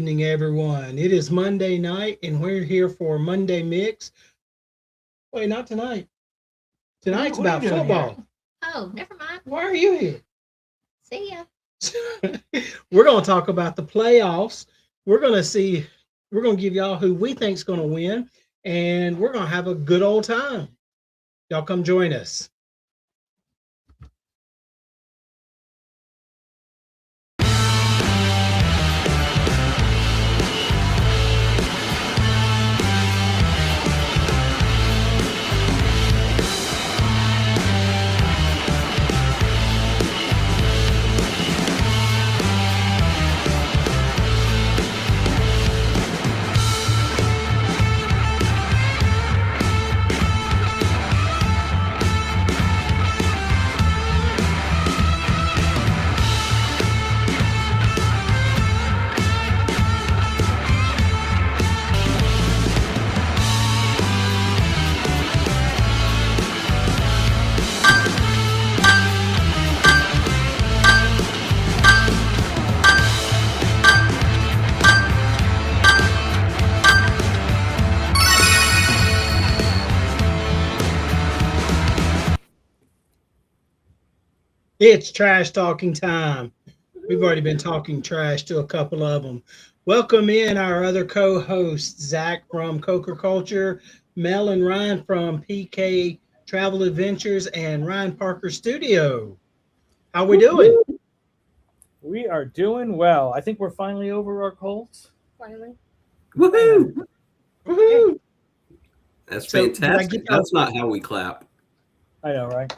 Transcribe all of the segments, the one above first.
evening, everyone. It is Monday night, and we're here for Monday Mix. Wait, not tonight. Tonight's about football. Oh, never mind. Why are you here? See ya. We're going to talk about the playoffs. We're going to give y'all who we think is going to win, and we're going to have a good old time. Y'all come join us. It's trash talking time. We've already been talking trash to a couple of them. Welcome in our other co-hosts, Zach from Coker Culture, Mel and Ryan from PK Travel Adventures, and Ryan Parker Studio. How we doing? We are doing well. I think we're finally over our colds. Finally. Woohoo! Woohoo! That's So, did I fantastic. get y'all- That's not how we clap. I know, right?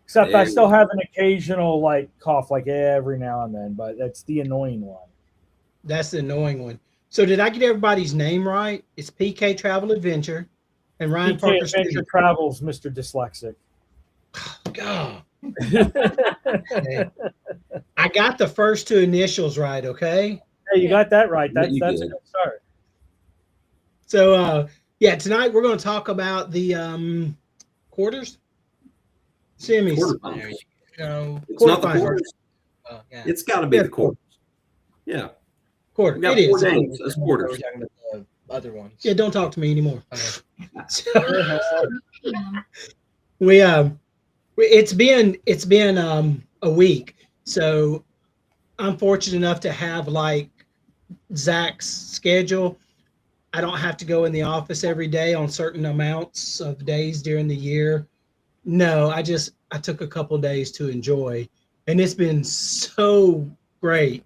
Except There I you still go. have an occasional cough every now and then, but that's the annoying one. That's the annoying one. So did I get everybody's name right? It's PK Travel Adventure and Ryan PK Parker Adventure Studio. Travels, Mr. Dyslexic. God. Okay. I got the first two initials right, okay? Hey, you got that right. Yeah, That's you a did. good start. So tonight we're going to talk about the quarters, semis, Quarterfinals. No. It's not the quarterfinals. quarters. Yeah. It's got to be Yeah, the quarters. Yeah. quarter. We got It four is. games. That's We're quarters. talking about the other ones. Yeah, don't talk to me anymore. Okay. So, it's been a week, so I'm fortunate enough to have Zach's schedule. I don't have to go in the office every day on certain amounts of days during the year. No, I took a couple days to enjoy, and it's been so great.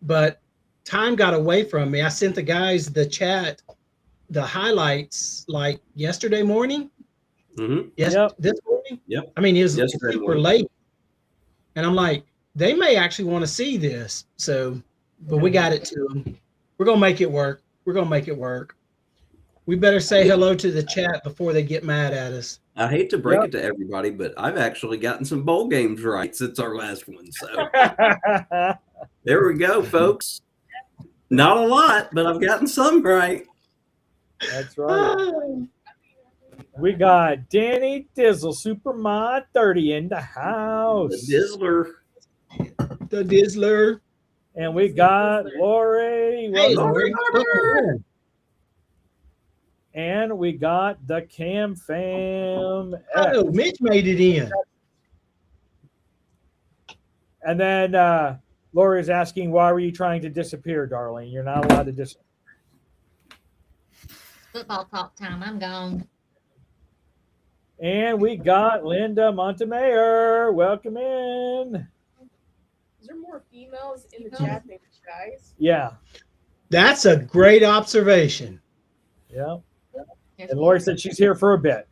But time got away from me. I sent the guys the chat, the highlights yesterday morning. Mm-hmm. Yes, Yep. this morning. Yep. I mean, it was Yesterday super morning. late, and I'm like, they may actually want to see this. So, but we got it to them. We're gonna make it work. We better say hello to the chat before they get mad at us. I hate to break Yep. it to everybody, but I've actually gotten some bowl games right since our last one. So there we go, folks. Not a lot, but I've gotten some right. That's right. We got Danny Dizzle, Supermod 30 in the The house. Dizzler. The Dizzler. And we got Lori. Hey, Welcome Lori. in. Welcome. And we got the Cam Fam. Oh, Mitch made it in. And then Lori is asking, why were you trying to disappear, darling? You're not allowed to disappear. Football talk time. I'm gone. And we got Linda Montemayor. Welcome in. Is there more females in the chat than guys? Yeah. That's a great observation. Yeah. And Lori said she's here for a bit.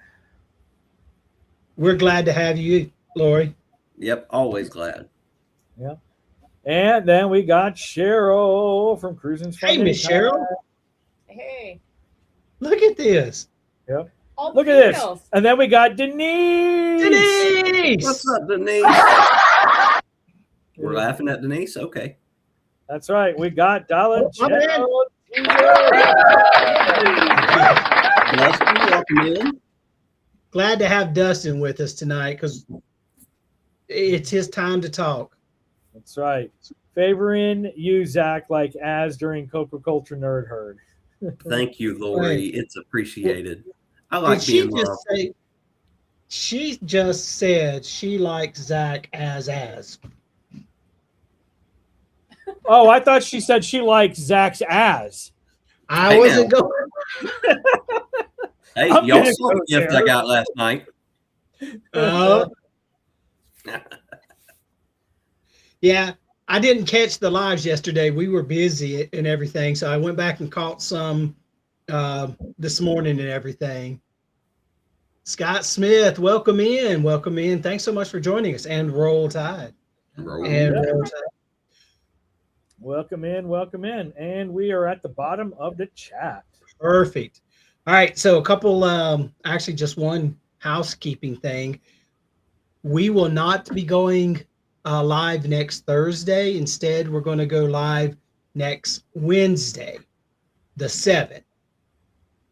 We're glad to have you, Lori. Yep, always glad. Yeah. And then we got Cheryl from Cruising Hey, Miss Cheryl. Hey, Look at this. Yep. all Look the at this. females. And then we got Denise. Denise! What's up, Denise? We're laughing at Denise? Okay. That's right. We got Dollar Oh, my bad. Dustin, welcome in. Glad to have Dustin with us tonight because it's his time to talk. That's right. Favoring you, Zach, like as during Coca Culture Nerd Herd. Thank you, Lori. It's appreciated. I Did like she being just loved. say? She just said she likes Zach as. Oh, I thought she said she likes Zach's ass. I Hey, wasn't now. going. Hey, I'm y'all gonna saw the go gift there. I got last night. Yeah, I didn't catch the lives yesterday. We were busy and everything, so I went back and caught some this morning and everything. Scott Smith, welcome in. Welcome in. Thanks so much for joining us. And Roll Tide. Roll. And Yeah. Roll Tide. Welcome in, welcome in. And we are at the bottom of the chat. Perfect. All right. So a couple, actually just one housekeeping thing. We will not be going live next Thursday. Instead, we're going to go live next Wednesday, the 7th.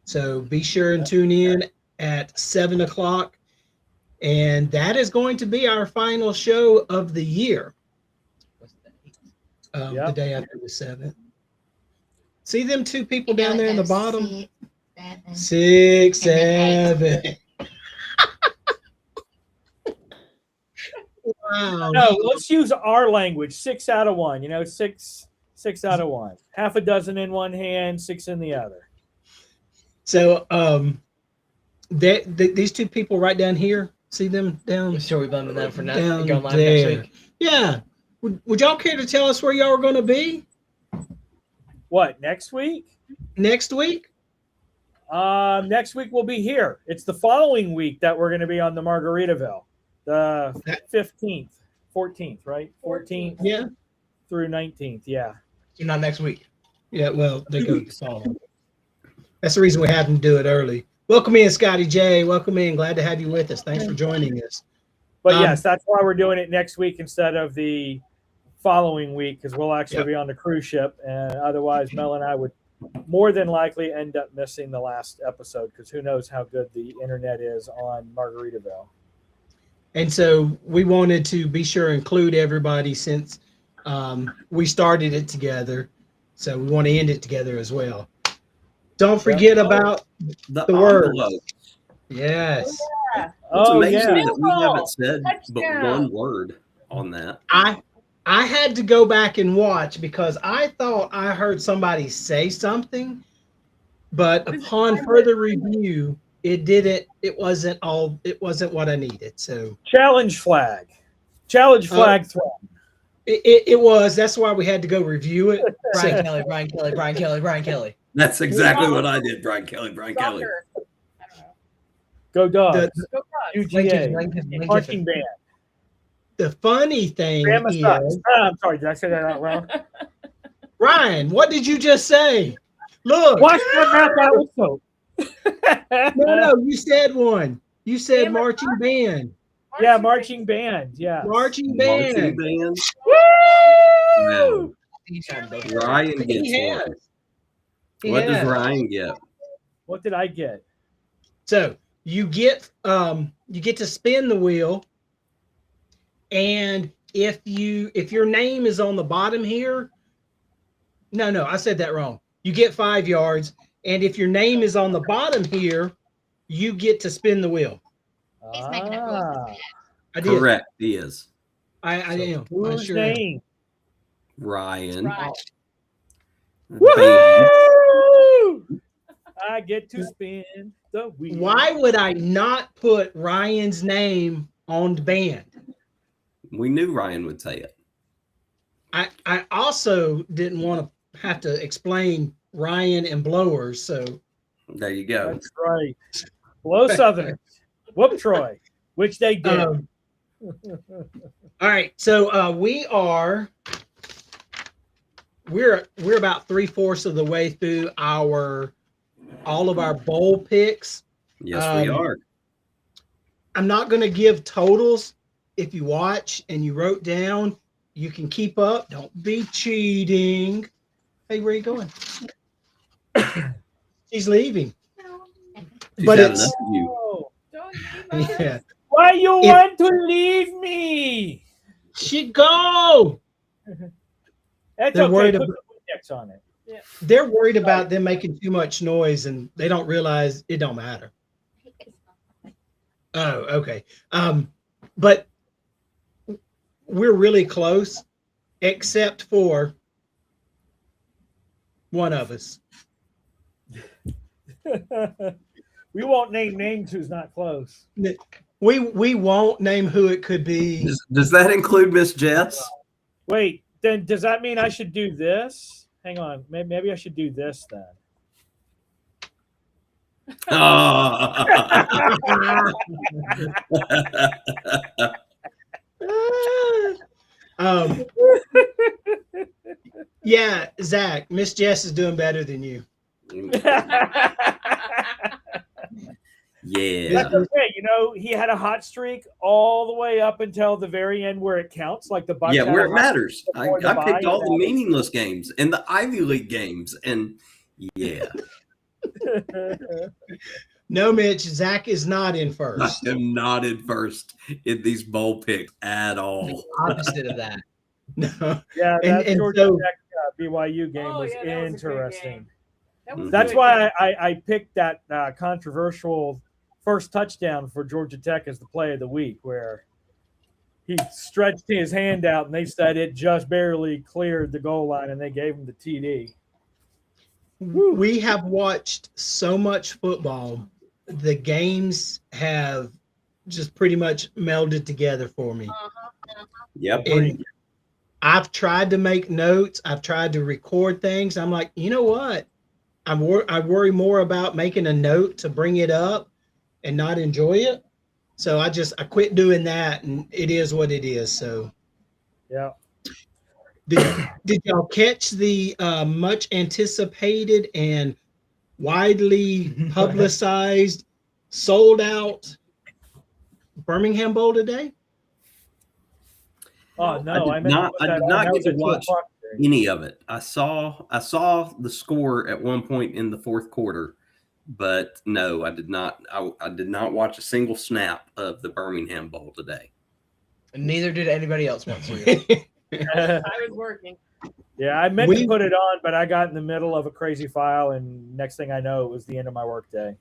So be sure and tune in at 7 o'clock. And that is going to be our final show of the year. What's the date? The day after the 7th. See them two people down there in the bottom? 6, 7. Wow. No, let's use our language. 6 out of 1. You know, six out of 1. Half a dozen in one hand, 6 in the other. So these two people right down here, see them down? Sure, we bumming them for not Down going live there. next week. Yeah. Would y'all care to tell us where y'all are going to be What, next week? next week? Next week we'll be here. It's the following week that we're going to be on the Margaritaville. The 15th, 14th, right? 14th Yeah. through 19th. Yeah. So not next week. Yeah, well, they go to following. That's the reason we had them do it early. Welcome in, Scotty J. Welcome in. Glad to have you with us. Thanks for joining us. But yes, that's why we're doing it next week instead of the following week, because we'll actually be on the cruise ship. And otherwise, Mel and I would more than likely end up missing the last episode, because who knows how good the internet is on Margaritaville. And so we wanted to be sure to include everybody since we started it together. So we want to end it together as well. Don't forget about the words. envelope. Yes. It's Oh, amazing yeah. that we haven't said but Touchdown. one word on that. I had to go back and watch because I thought I heard somebody say something, but upon further review, it wasn't what I needed. So Challenge flag thrown. it was. That's why we had to go review it. Brian So- Kelly, Brian Kelly, Brian Kelly, Brian Kelly. That's exactly what I did, Brian Kelly. Kelly. Soccer. I don't know. Go Dogs. The- Go Dogs. UGA. Marching band. The funny thing Bama is, sucks. I'm sorry, did I say that out loud? Ryan, what did you just say? Look, Wash my mouth out with soap. no, you said one. You said Bama marching band. Yeah, marching band. Yeah. Marching Marching band. band. Woo! Now, Ryan gets He one. has. He What does has. Ryan get? What did I get? So you get to spin the wheel, and if your name is on the bottom here, no, I said that wrong. You get 5 yards, and if your name is on the bottom here, you get to spin the wheel. He's making it real Ah, I did. Correct, he is. I am. I whose sure am. name? Ryan. Right. Baby. Woohoo! I get to spin the wheel. Why would I not put Ryan's name on the band? We knew Ryan would say it. I also didn't want to have to explain Ryan and blowers, so There you go. That's right. Blow Southern. Whoop Troy, which they did. all right. So we're about 3/4 of the way through all of our bowl picks. Yes, we are. I'm not going to give totals. If you watch and you wrote down, you can keep up. Don't be cheating. Hey, where are you going? She's leaving. She's but had it's- enough of you. Oh, Don't leave us. Yeah. why you If- want to leave me? She go. That's They're okay. worried Put about- the index on it. They're worried about them making too much noise, and they don't realize it don't matter. Oh, okay. But we're really close, except for one of us. We won't name names who's not close. We won't name who it could be. Does that include Miss Jess? Wait, then does that mean I should do this? Hang on. Maybe I should do this then. um, yeah, Zach, Miss Jess is doing better than you. Yeah. That's okay. You know, he had a hot streak all the way up until the very end where it counts, like the Bucks. Yeah, had where a it hot matters. streak I before the picked bye, all and the meaningless games and the Ivy League games. And yeah, No, Mitch, Zach is not in I first. am not in first in these bowl picks at all. Opposite of that. No. Yeah, And- that and Georgia so- Tech BYU game Oh, was yeah, that was a good interesting. game. That was a That's good why game. I picked that controversial first touchdown for Georgia Tech as the play of the week, where he stretched his hand out and they said it just barely cleared the goal line and they gave him the TD. We have watched so much football. The games have just pretty much melded together for me. Yep. And I've tried to make notes. I've tried to record things. I'm like, you know what? I worry more about making a note to bring it up and not enjoy it. So I quit doing that, and it is what it is. So Yeah. did y'all catch the much anticipated and widely publicized, sold out Birmingham Bowl today? Oh no, I did not get to watch game. any of it. I saw the score at one point in the fourth quarter, but no, I did not. I did not watch a single snap of the Birmingham Bowl today. And neither did anybody else want to. I was working. Yeah, I meant We- to put it on, but I got in the middle of a crazy file, and next thing I know, it was the end of my workday.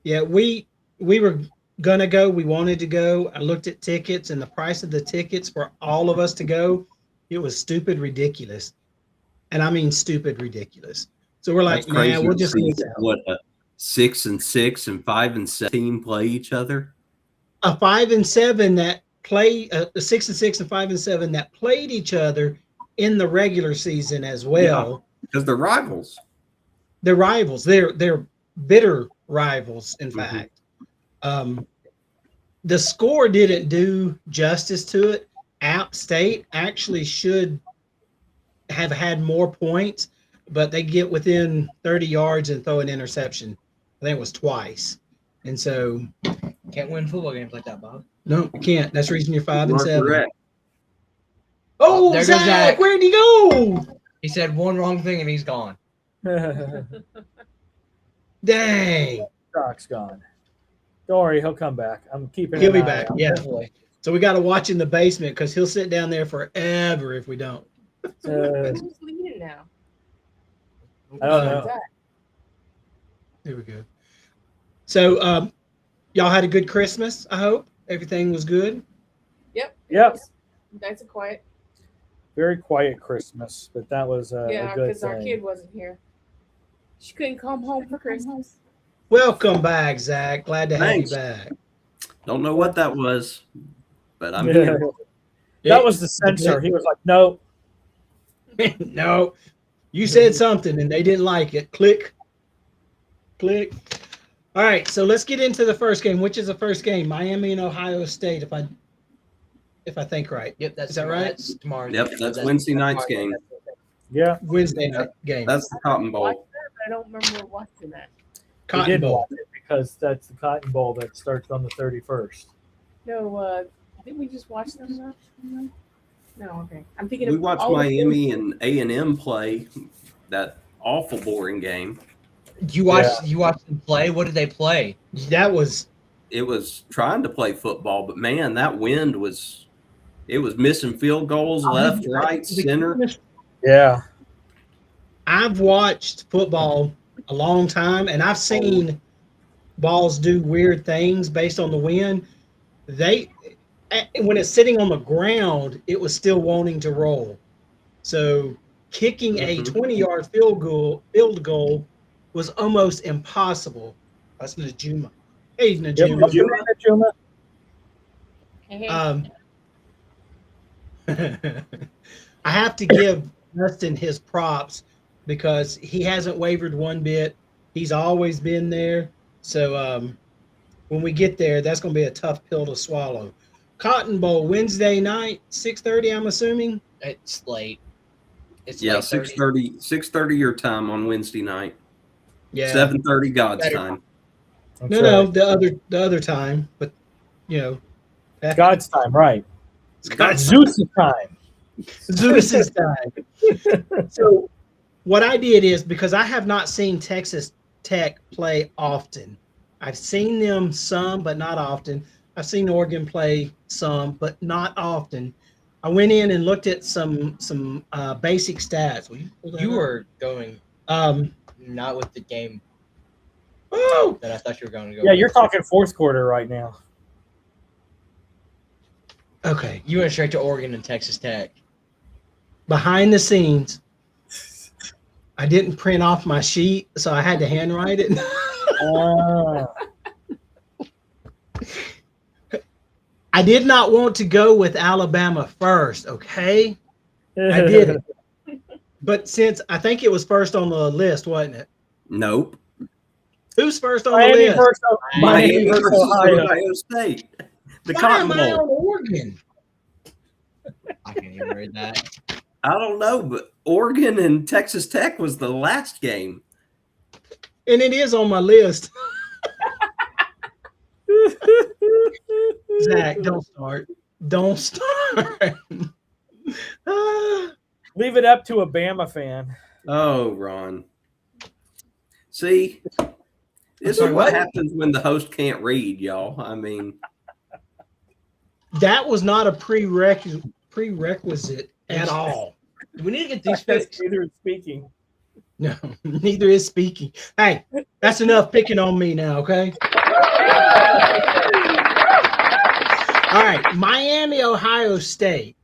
Yeah, we were gonna go. We wanted to go. I looked at tickets, and the price of the tickets for all of us to go, it was stupid ridiculous, and I mean stupid ridiculous. So we're like, That's crazy. man, we'll to just see leave it. what a 6-6 and 5-7 team play each other. A 5-7 that play a 6-6 and 5-7 that played each other in the regular season as well. Because they're rivals. They're rivals. They're bitter rivals. In Mhm. fact, the score didn't do justice to it. App State actually should have had more points, but they get within 30 yards and throw an interception. I think it was twice. And so, Can't win football games like that, Bob. no, you can't. That's the reason you're 5 and You are 7. correct. Oh, There goes Zach, Zach. where'd he go? He said one wrong thing and he's gone. Dang. Doc's gone. Don't worry, he'll come back. I'm keeping. He'll an be eye back. out. Yeah. Hopefully. So we got to watch in the basement because he'll sit down there forever if we don't. Who's leading now? I don't Uh, know. Zach. There we go. So y'all had a good Christmas, I hope. Everything was good. Yep. Yep. Nice and quiet. Very quiet Christmas, but that was a Yeah, good because our thing. kid wasn't here. She couldn't come home for Christmas. Welcome back, Zach. Glad to Thanks. have you back. Don't know what that was, but I'm Yeah. here. That was the censor. He was like, "No, No, you said something and they didn't like it. Click. Click. All right, so let's get into the first game. Which is the first game? Miami and Ohio State, if I think right. Yep, that's Is that right? That's tomorrow. Yep, that's Wednesday night's game. yeah." Wednesday night game. That's the Cotton Watch Bowl. that, I don't remember watching that. We Cotton did Bowl. watch it because that's the Cotton Bowl that starts on the 31st. No, didn't we just watch them? No, okay. I'm thinking We of watched all of Miami and A&M play that awful boring game. You watched them play? What did they play? That was It was trying to play football, but man, that wind was missing field goals left, right, center. Yeah. I've watched football a long time, and I've seen balls do weird things based on the wind. When it's sitting on the ground, it was still wanting to roll. So kicking a 20-yard field goal was almost impossible. That's Najuma. Hey, Yep. Najuma. What's your name, Najuma? Hey, I have to give Dustin his props because he hasn't wavered one bit. He's always been there. So when we get there, that's going to be a tough pill to swallow. Cotton Bowl Wednesday night, 6:30. I'm assuming. It's late. It's Yeah, late 6:30 your time on Wednesday night. Yeah. 7:30 God's Better. time. That's No, right. the other time, but you know, God's time, right? it's God's Zeus's time. Zeus's time. So what I did is, because I have not seen Texas Tech play often. I've seen them some, but not often. I've seen Oregon play some, but not often. I went in and looked at some basic stats. Will you pull that You up? were going Um, not with the game oh, that I thought you were going to go. Yeah, with. you're talking fourth quarter right now. okay. You went straight to Oregon and Texas Tech. Behind the scenes, I didn't print off my sheet, so I had to handwrite it. I did not want to go with Alabama first, okay? I did it. But since I think it was first on the list, wasn't it? Nope. Who's first on Miami the list? versus Miami versus versus Ohio. Ohio State. The Why Cotton am I Bowl. on Oregon? I can't even read that. I don't know, but Oregon and Texas Tech was the last game. And it is on my list. Zach, don't start. Don't start. Leave it up to a Bama fan. Oh, Ron. See, this sorry, is what what? happens when the host can't read, y'all. I mean, That was not a prerequisite at all. We need to get these That's fixed. neither is speaking. No, neither is speaking. Hey, that's enough picking on me now, okay? All right, Miami, Ohio State.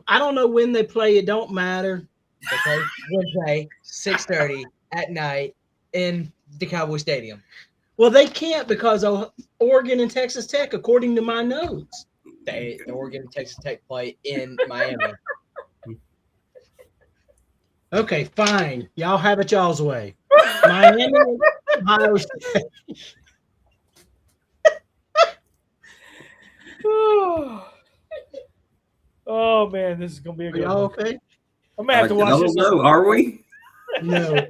I don't know when they play. It don't matter. Okay, Wednesday, 6:30 at night in the Cowboy Stadium. Well, they can't because of Oregon and Texas Tech, according to my notes. The Oregon and Texas Tech play in Miami. Okay, fine. Y'all have it y'all's way. Miami, Ohio State. Oh man, this is gonna be a Are good y'all one. okay? I'm gonna have to I watch this. don't know. Are we? No.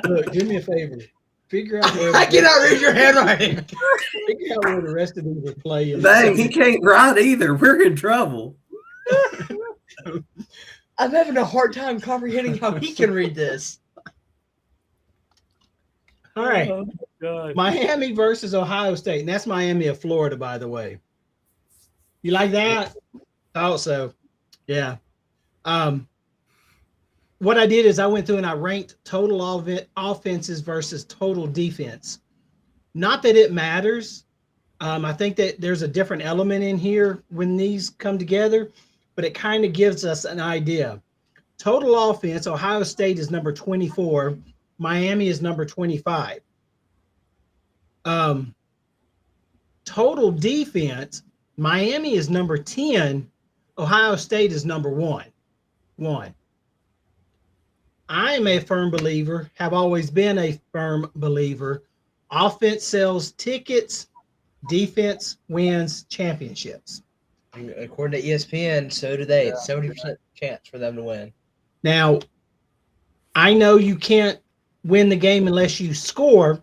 Look, do me a favor. Figure out where I cannot read your handwriting. figure out where the rest of these are playing. Dang, he can't write either. We're in trouble. I'm having a hard time comprehending how he can read this. All right. Oh, God. Miami versus Ohio State. And that's Miami of Florida, by the way. You like that? Also, yeah. What I did is I went through and I ranked total offenses versus total defense. Not that it matters. I think that there's a different element in here when these come together, but it kind of gives us an idea. Total offense, Ohio State is number 24. Miami is number 25. Total defense, Miami is number 10. Ohio State is number 1. I am a firm believer, have always been a firm believer. Offense sells tickets, defense wins championships. According to ESPN, so do they. It's 70% chance for them to win. Now, I know you can't win the game unless you score,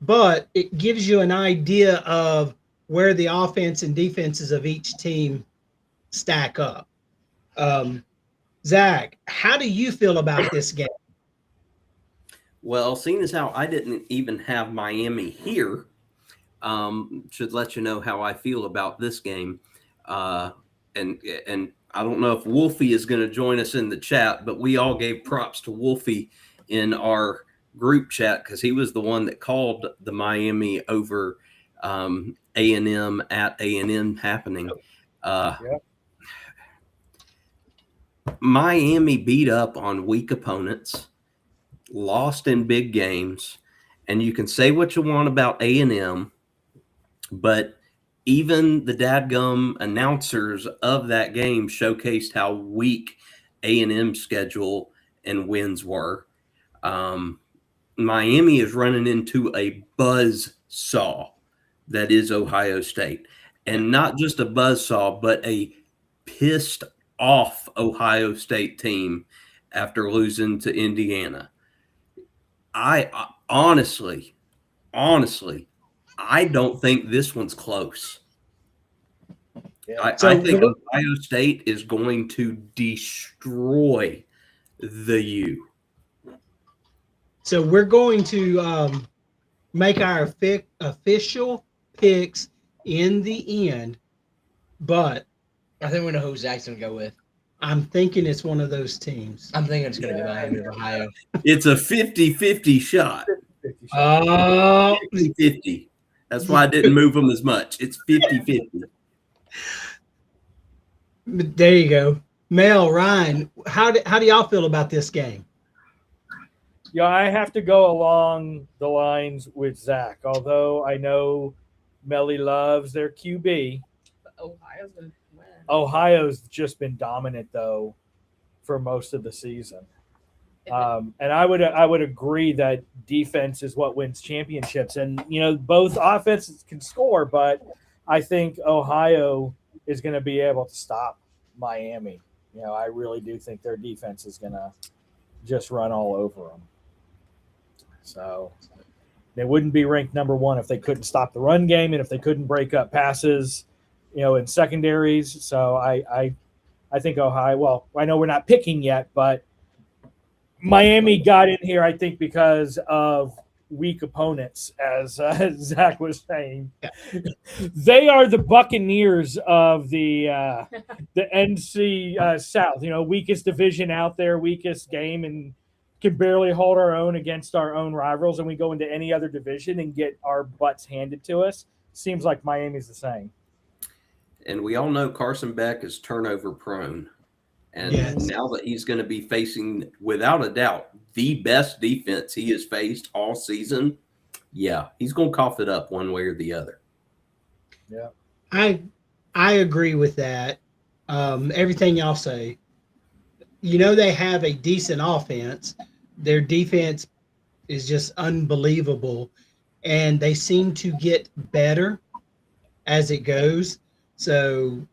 but it gives you an idea of where the offense and defenses of each team stack up. Zach, how do you feel about this game? Well, seeing as how I didn't even have Miami here, should let you know how I feel about this game. And I don't know if Wolfie is going to join us in the chat, but we all gave props to Wolfie in our group chat because he was the one that called the Miami over A&M at A&M happening. Miami beat up on weak opponents, lost in big games, and you can say what you want about A&M, but even the dadgum announcers of that game showcased how weak A&M's schedule and wins were. Miami is running into a buzz saw that is Ohio State. And not just a buzz saw, but a pissed off Ohio State team after losing to Indiana. I honestly, I don't think this one's close. Yeah. I think Ohio State is going to destroy the U. So we're going to make our official picks in the end, but I think we know who Zach's going to go with. I'm thinking it's one of those teams. I'm thinking it's going to be Miami of Ohio. It's a 50-50 shot. 50-50. That's why I didn't move them as much. It's 50-50. There you go. Mel, Ryan, how do y'all feel about this game? Yeah, I have to go along the lines with Zach, although I know Melly loves their QB. Ohio's going to win. Ohio's just been dominant, though, for most of the season. And I would agree that defense is what wins championships. And, both offenses can score, but I think Ohio is going to be able to stop Miami. I really do think their defense is going to just run all over them. So they wouldn't be ranked number one if they couldn't stop the run game and if they couldn't break up passes, in secondaries. So I think Ohio, well, I know we're not picking yet, but Miami got in here, I think, because of weak opponents, as Zach was saying. They are the Buccaneers of the NC South, weakest division out there, weakest game, and can barely hold our own against our own rivals. And we go into any other division and get our butts handed to us. Seems like Miami's the same. And we all know Carson Beck is turnover prone. And now that he's going to be facing, without a doubt, the best defense he has faced all season, he's going to cough it up one way or the other. Yeah, I agree with that. Everything y'all say. They have a decent offense. Their defense is just unbelievable, and they seem to get better as it goes. So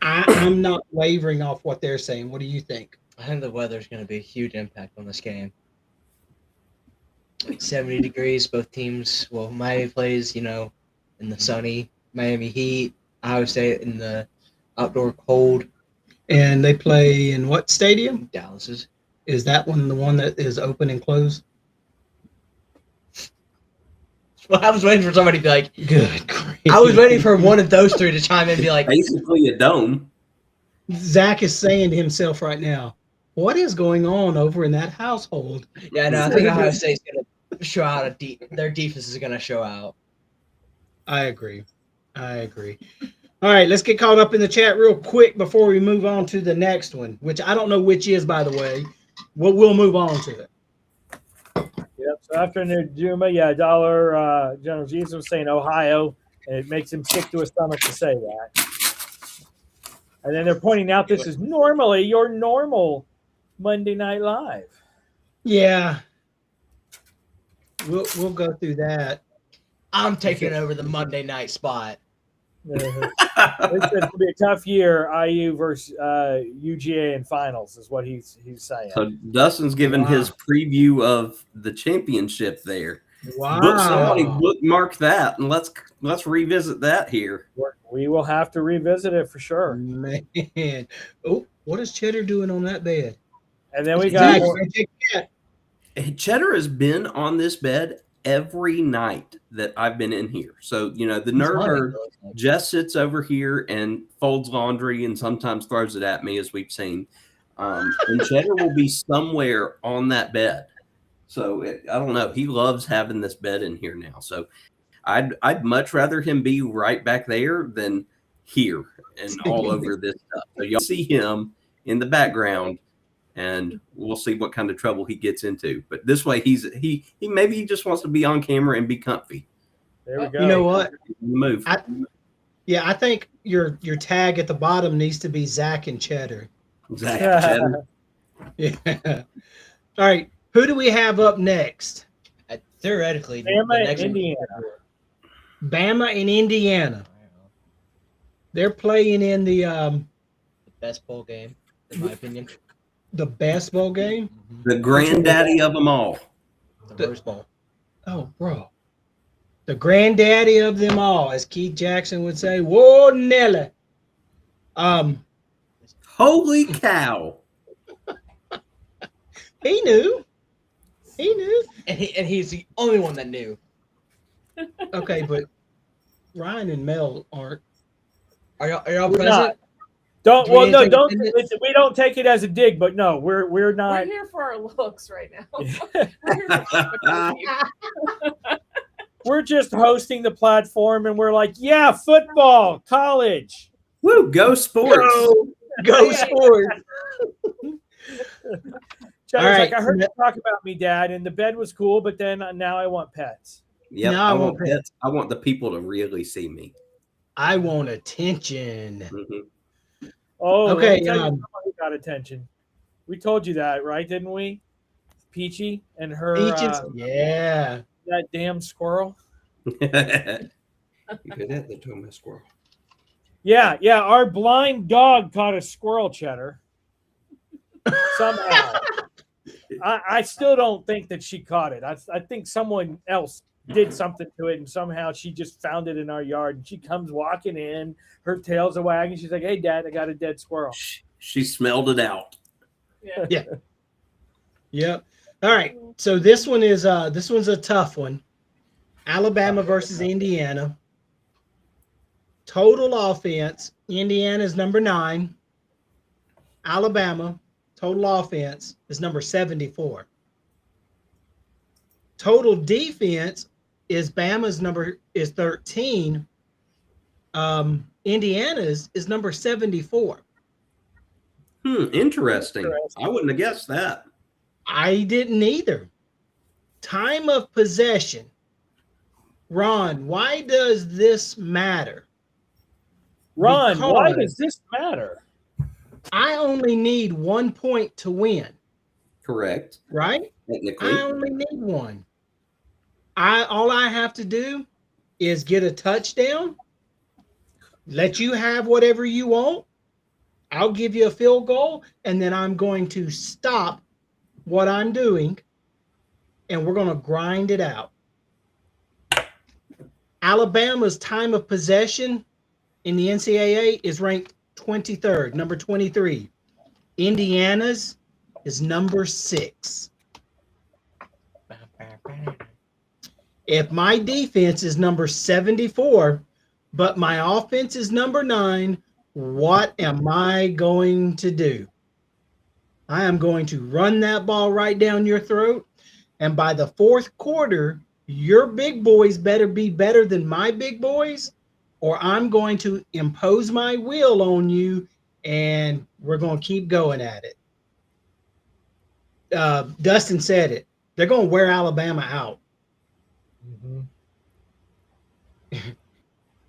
I'm not wavering off what they're saying. What do you think? I think the weather's going to be a huge impact on this game. 70 degrees, both teams. Well, Miami plays, in the sunny Miami heat. Ohio State in the outdoor cold. And they play in what stadium? Dallas's. Is that one the one that is open and closed? Well, I was waiting for somebody to be like, good grief. I was waiting for one of those three to chime in and be like, basically a dome. Zach is saying to himself right now, what is going on over in that household? Yeah, no, I think Ohio State's going to show out their defense is going to show out. I agree. All right, let's get caught up in the chat real quick before we move on to the next one, which I don't know which is, by the way. We'll move on to it. Yep. So after Najuma, Dollar General Jesus was saying Ohio, and it makes him sick to his stomach to say that. And then they're pointing out this is normally your normal Monday Night Live. Yeah. We'll go through that. I'm taking over the Monday night spot. It's going to be a tough year, IU versus UGA in finals is what he's saying. So Dustin's giving his preview of the championship there. Wow. Somebody bookmark that, and let's revisit that here. We will have to revisit it for sure. Man. Oh, what is Cheddar doing on that bed? And then we got Cheddar has been on this bed every night that I've been in here. So, the He's nerd funny, herd though, it's like- just sits over here and folds laundry and sometimes throws it at me, as we've seen. And Cheddar will be somewhere on that bed. So I don't know. He loves having this bed in here now. So I'd much rather him be right back there than here and all over this stuff. So y'all see him in the background, and we'll see what kind of trouble he gets into. But this way, he maybe he just wants to be on camera and be comfy. There we go. You know what? Move. I think your tag at the bottom needs to be Zach and Cheddar. Zach, Cheddar. Yeah. All right. Who do we have up next? Theoretically, Bama the and next Indiana. Bama and Indiana. They're playing in the best bowl game, in my opinion. best bowl game. The granddaddy of them all. The Rose Bowl. Oh, bro. The granddaddy of them all, as Keith Jackson would say. Whoa, Nelly. Holy cow. He knew. And he's the only one that knew. Okay, but Ryan and Mel aren't. Are y'all We're present? not. Don't Do we well need no to take don't attendance? we don't take it as a dig, but no, we're We're not. here for our looks right now. We're here for the We're just hosting the platform, and we're like, yeah, football, college. Woo, go sports. Go sports. Cheddar's All right. like, I heard you talk about me, Dad, and the bed was cool, but then now I want pets. Yep, No, I won't pay. I want the people to really see me. I want attention. Mhm. Oh, let Okay, me tell you someone who got attention. We told you that, right? Didn't we? Peachy and her Peaches. Yeah. that damn squirrel. You heard that? They told me a squirrel. Yeah. Our blind dog caught a squirrel, Cheddar. Somehow. I still don't think that she caught it. I think someone else did something to it, and somehow she just found it in our yard. And she comes walking in, her tail's a wagging. She's like, "Hey, Dad, I got a dead squirrel." She smelled it out. Yeah. Yep. All right. So this one's a tough one. Alabama versus Indiana. Total offense. Indiana's number 9. Alabama total offense is number 74. Total defense is Bama's number is 13. Indiana's is number 74. Interesting. I wouldn't have guessed that. I didn't either. Time of possession. Ron, why does this matter? Ron, why Because does this matter? I only need 1 point to win, Correct. right? Technically. I only need one. All I have to do is get a touchdown, let you have whatever you want. I'll give you a field goal, and then I'm going to stop what I'm doing, and we're going to grind it out. Alabama's time of possession in the NCAA is ranked 23rd, number 23. Indiana's is number 6. If my defense is number 74, but my offense is number 9, what am I going to do? I am going to run that ball right down your throat. And by the 4th quarter, your big boys better be better than my big boys, or I'm going to impose my will on you, and we're going to keep going at it. Dustin said it. They're going to wear Alabama out.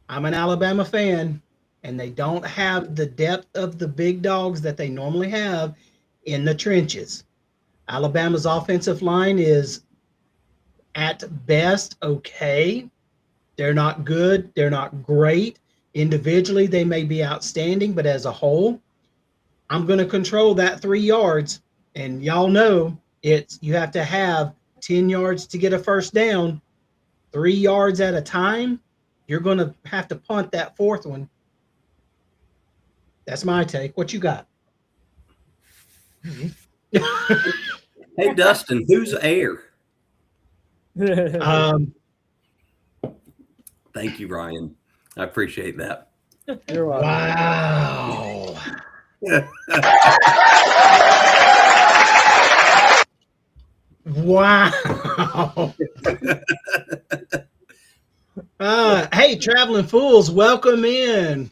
I'm an Alabama fan, and they don't have the depth of the big dogs that they normally have in the trenches. Alabama's offensive line is at best okay. They're not good. They're not great. Individually, they may be outstanding, but as a whole, I'm going to control that 3 yards. And y'all know you have to have 10 yards to get a first down, 3 yards at a time. You're going to have to punt that 4th one. That's my take. What you got? Hey, Dustin, who's Air? Thank you, Ryan. I appreciate that. You're welcome. Wow. Wow. Hey, traveling fools, welcome in.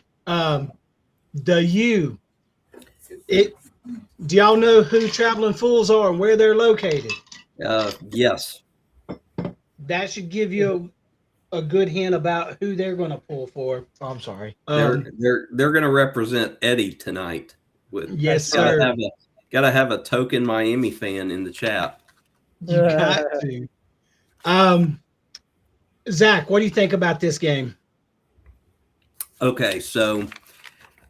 Do y'all know who traveling fools are and where they're located? Yes. That should give you a good hint about who they're going to pull for. Oh, I'm sorry. They're going to represent Eddie tonight. Yes, sir. Gotta have a token Miami fan in the chat. You got to. Zach, what do you think about this game? Okay, so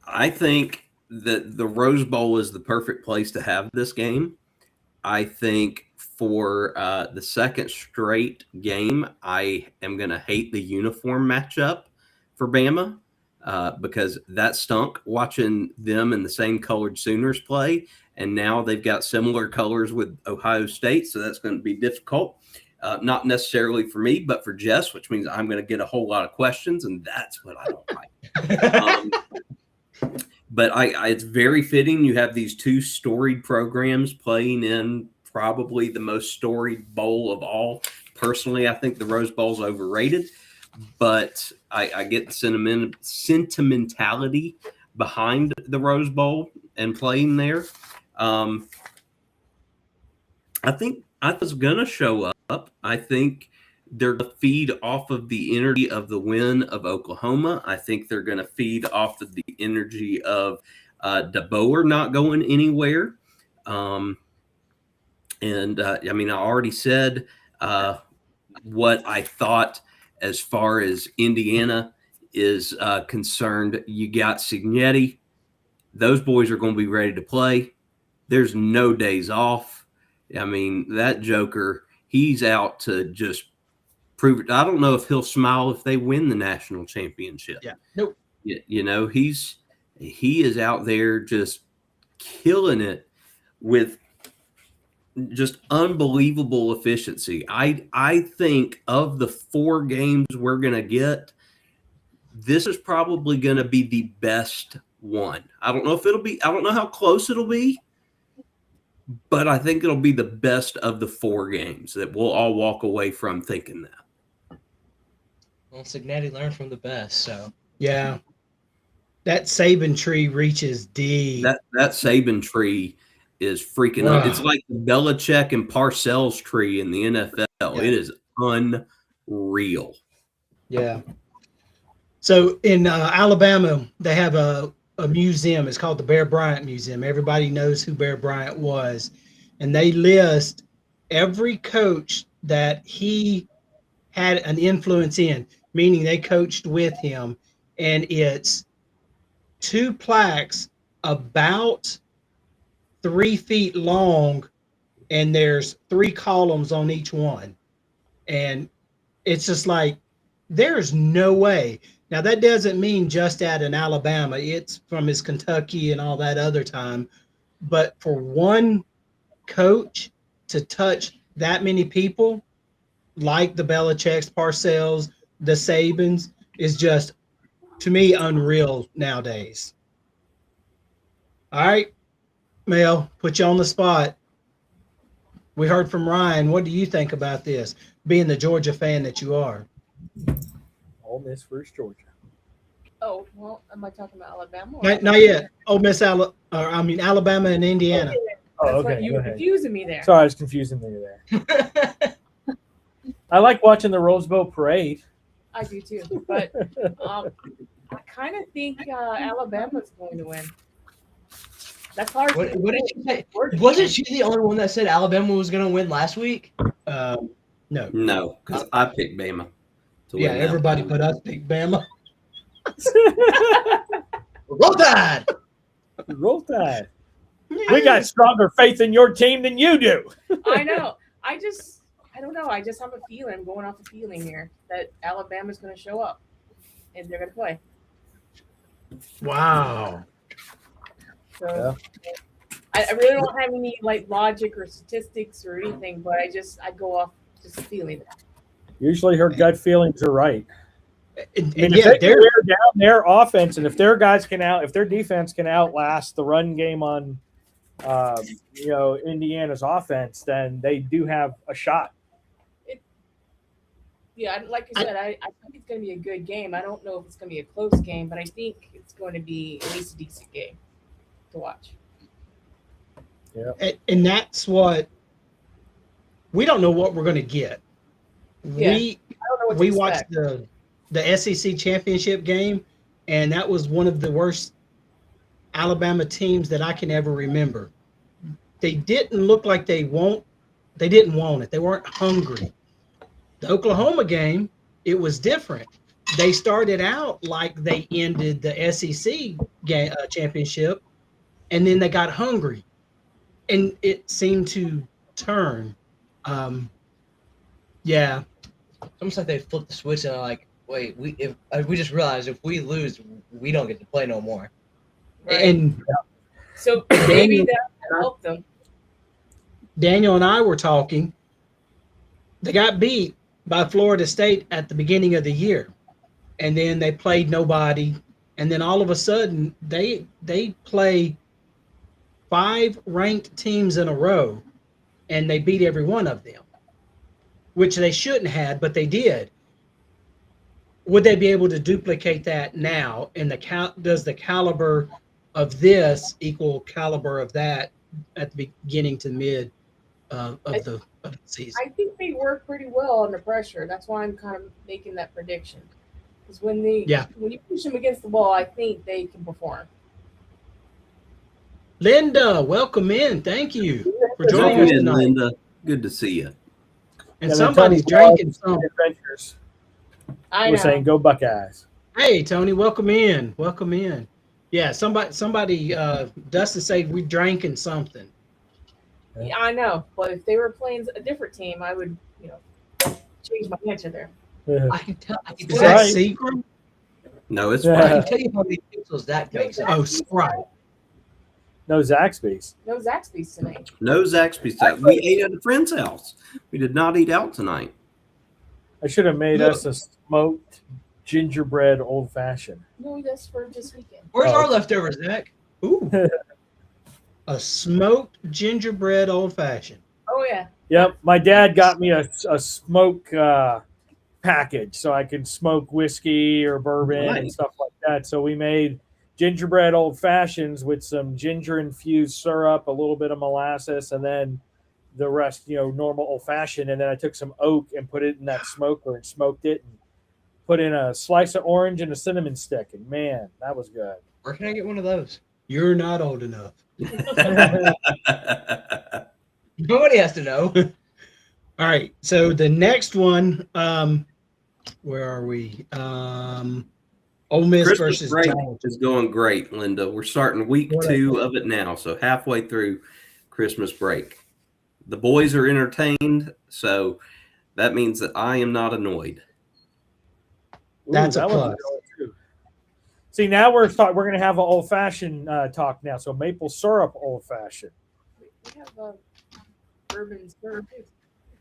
I think that the Rose Bowl is the perfect place to have this game. I think for the second straight game, I am going to hate the uniform matchup for Bama because that stunk watching them and the same colored Sooners play. And now they've got similar colors with Ohio State, so that's going to be difficult. Not necessarily for me, but for Jess, which means I'm going to get a whole lot of questions, and that's what I don't like. But it's very fitting. You have these two storied programs playing in probably the most storied bowl of all. Personally, I think the Rose Bowl is overrated, but I get the sentimentality behind the Rose Bowl and playing there. I think I was going to show up. I think they're going to feed off of the energy of the win of Oklahoma. I think they're going to feed off of the energy of DeBoer not going anywhere. I already said what I thought as far as Indiana is concerned. You got Signetti. Those boys are going to be ready to play. There's no days off. I mean, that Joker, he's out to just prove it. I don't know if he'll smile if they win the national championship. Yeah. Nope. You know, he is out there just killing it with just unbelievable efficiency. I think of the 4 games we're going to get, this is probably going to be the best one. I don't know how close it'll be, but I think it'll be the best of the 4 games that we'll all walk away from thinking that. Well, Signetti learned from the best, so. Yeah. That Saban tree reaches deep. That Saban tree is freaking up. It's like the Belichick and Parcells tree in the NFL. Yeah. It is unreal. Yeah. So in Alabama, they have a museum. It's called the Bear Bryant Museum. Everybody knows who Bear Bryant was. And they list every coach that he had an influence in, meaning they coached with him. And it's 2 plaques about 3 feet long, and there's 3 columns on each one. And it's just like, there's no way. Now, that doesn't mean just at an Alabama. It's from his Kentucky and all that other time. But for one coach to touch that many people, like the Belichicks, Parcells, the Sabans, is just, to me, unreal nowadays. All right, Mel, put you on the spot. We heard from Ryan. What do you think about this, being the Georgia fan that you are? Ole Miss versus Georgia. Oh, well, am I talking about Alabama? Not yet. Ole Miss, Alabama and Indiana. That's what you were confusing me there. Sorry, I was confusing you there. I like watching the Rose Bowl parade. I do too, but I kind of think Alabama's going to win. That's hard. What did you say? Wasn't you the only one that said Alabama was going to win last week? No, because I picked Bama. Yeah, everybody but us picked Bama. Roll Tide! Roll Tide. We got stronger faith in your team than you do. I know. I don't know. I just have a feeling. I'm going off a feeling here that Alabama's going to show up and they're going to play. Wow. So I really don't have any like logic or statistics or anything, but I go off Just a feeling. Usually her gut feelings are right. And I mean, yeah, if they can they're wear down their offense, and if their defense can outlast the run game on, Indiana's offense, then they do have a shot. Yeah, like I said, I think it's going to be a good game. I don't know if it's going to be a close game, but I think it's going to be at least a decent game to watch. and that's what we don't know what we're going to get. Yeah. I don't know what to We watched expect. the SEC championship game, and that was one of the worst Alabama teams that I can ever remember. They didn't look like they didn't want it. They weren't hungry. The Oklahoma game, it was different. They started out like they ended the SEC game, championship, and then they got hungry, and it seemed to turn. Yeah, Almost like they flipped the switch and are like, wait, we just realized if we lose, we don't get to play no more. Right? and So maybe Daniel- that helped them. Daniel and I were talking. They got beat by Florida State at the beginning of the year, and then they played nobody, and then all of a sudden they play 5 ranked teams in a row, and they beat every one of them, which they shouldn't have, but they did. Would they be able to duplicate that now? And does the caliber of this equal caliber of that at the beginning to mid of the season? I think they work pretty well under pressure. That's why I'm kind of making that prediction. Because when you push them against the wall, I think they can perform. Linda, welcome in. Thank you for Welcome joining us in, tonight. Linda. Good to see you. And then somebody's Tony drinking Flores, some. Adventures. I We're know. saying go Buckeyes. Hey, Tony, welcome in. Welcome in. Yeah, somebody Dustin said we drinking something. Yeah, I know. But if they were playing a different team, I would, change my answer there. I can tell. Is that Right. secret? No, it's Yeah. I fine. can tell you how many pixels that makes up. Oh, Sprite. No Zaxby's. No Zaxby's tonight. No Zaxby's. We ate at a friend's house. We did not eat out tonight. I should have made us a smoked gingerbread old fashioned. No, that's for this weekend. Where's Oh. our leftovers, Zach? Ooh. A smoked gingerbread old fashioned. Oh, yeah. Yep, my dad got me a smoke package so I could smoke whiskey or bourbon and Nice. stuff like that. So we made gingerbread old fashions with some ginger infused syrup, a little bit of molasses, and then the rest, normal old fashioned. And then I took some oak and put it in that smoker and smoked it and put in a slice of orange and a cinnamon stick. And man, that was good. Where can I get one of those? You're not old enough. Nobody has to know. All right. So the next one, where are we? Ole Miss Christmas versus break Georgia. is going great, Linda. We're starting week 2 of it now, so halfway through Christmas break. The boys are entertained, so that means that I am not annoyed. That's a that was plus. good one, too. See, now we're going to have an old fashioned talk now. So maple syrup old fashioned. We have bourbon syrup.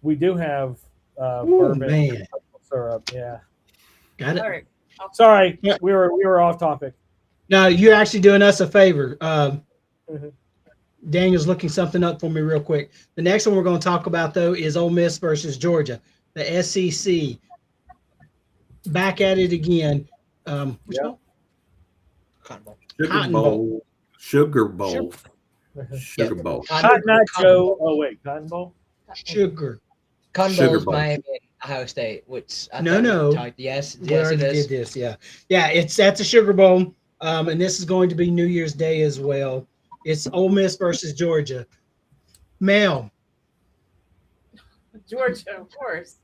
We do have Ooh, bourbon man. and maple syrup. Yeah. Got it. All right. Sorry, Yeah. we were off topic. No, you're actually doing us a favor. Mhm. Daniel's looking something up for me real quick. The next one we're going to talk about, though, is Ole Miss versus Georgia, the SEC. Back at it again. Which Yeah. one? Cotton Bowl. Sugar Cotton Bowl. Bowl. Sugar Bowl. Sugar Yep. Bowl. Cotton Eye Joe. Oh wait, Cotton Bowl. Sugar. Cotton Sugar Bowl is Bowl. Miami and Ohio State, which I No, thought we no. talked- Yes, We yes, it already is. did this. Yeah. That's a Sugar Bowl. And this is going to be New Year's Day as well. It's Ole Miss versus Georgia. Mel, Georgia, of course.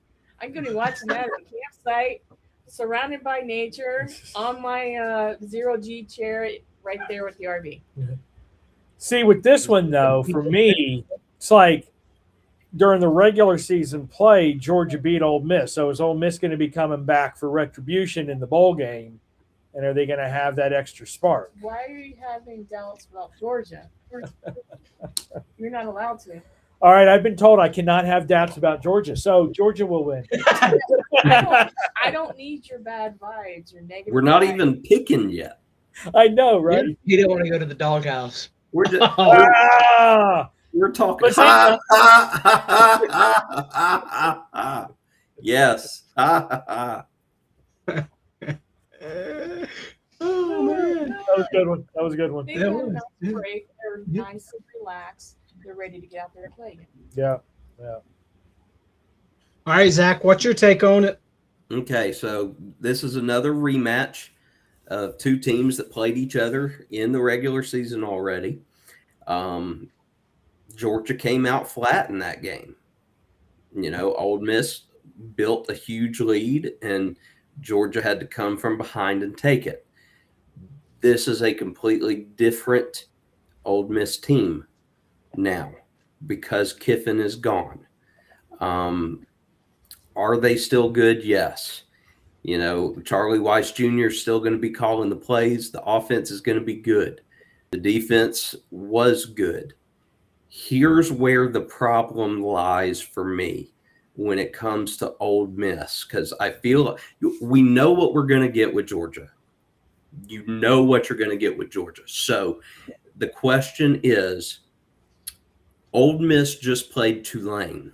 I'm going to be watching that at a campsite, surrounded by nature, on my zero-G chair right there with the RV. See, with this one though, for me, it's like during the regular season play, Georgia beat Ole Miss. So is Ole Miss going to be coming back for retribution in the bowl game? And are they going to have that extra spark? Why are you having doubts about Georgia? You're not allowed to. All right, I've been told I cannot have doubts about Georgia, so Georgia will win. I don't need your bad vibes, your negative. We're not vibes. even picking yet. I know, right? He didn't want to go to the doghouse. We're just Ah! we're talking. But see, Yes. Oh man. that was a good one. That was a good one. They've That had was, enough yeah. break. They're Yeah. nice and relaxed. They're ready to get out there and play again. Yeah. All right, Zach, what's your take on it? Okay, so this is another rematch of two teams that played each other in the regular season already. Georgia came out flat in that game. You know, Ole Miss built a huge lead, and Georgia had to come from behind and take it. This is a completely different Ole Miss team now because Kiffin is gone. Are they still good? Yes. You know, Charlie Weiss Jr. is still going to be calling the plays. The offense is going to be good. The defense was good. Here's where the problem lies for me when it comes to Ole Miss, because I feel we know what we're going to get with Georgia. You know what you're going to get with Georgia. So the question is, Ole Miss just played Tulane.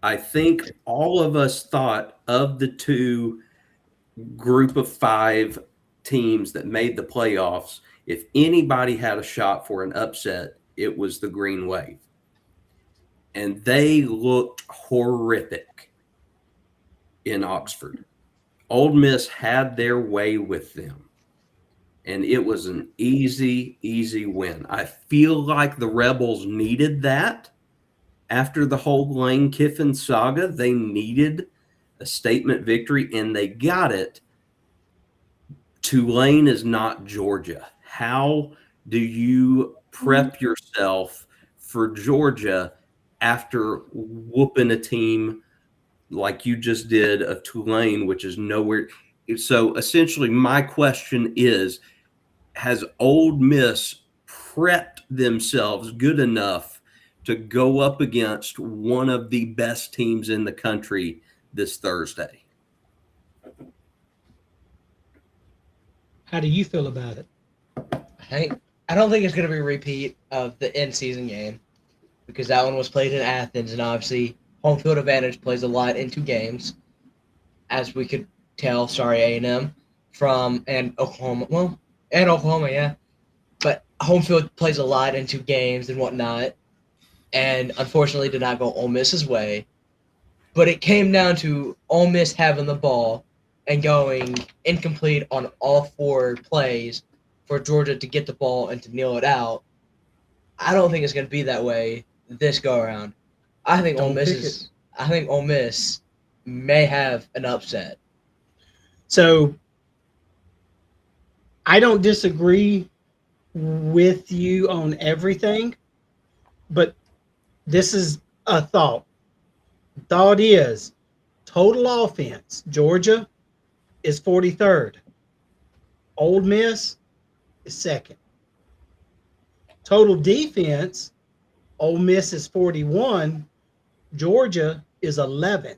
I think all of us thought of the two group of 5 teams that made the playoffs, if anybody had a shot for an upset, it was the Green Wave. And they looked horrific in Oxford. Ole Miss had their way with them. And it was an easy, easy win. I feel like the Rebels needed that. After the whole Lane Kiffin saga, they needed a statement victory, and they got it. Tulane is not Georgia. How do you prep yourself for Georgia after whooping a team like you just did of Tulane, which is nowhere? So essentially, my question is, has Ole Miss prepped themselves good enough to go up against one of the best teams in the country this Thursday? How do you feel about it? I don't think it's going to be a repeat of the in-season game because that one was played in Athens, and obviously home field advantage plays a lot into games, as we could tell. Sorry, A&M and Oklahoma. Well, and Oklahoma, yeah, but home field plays a lot into games and whatnot, and unfortunately did not go Ole Miss's way. But it came down to Ole Miss having the ball and going incomplete on all 4 plays for Georgia to get the ball and to kneel it out. I don't think it's going to be that way this go around. I think Ole Miss may have an upset. So I don't disagree with you on everything, but this is a thought. Thought is total offense. Georgia is 43rd. Ole Miss is 2nd. Total defense. Ole Miss is 41. Georgia is 11th.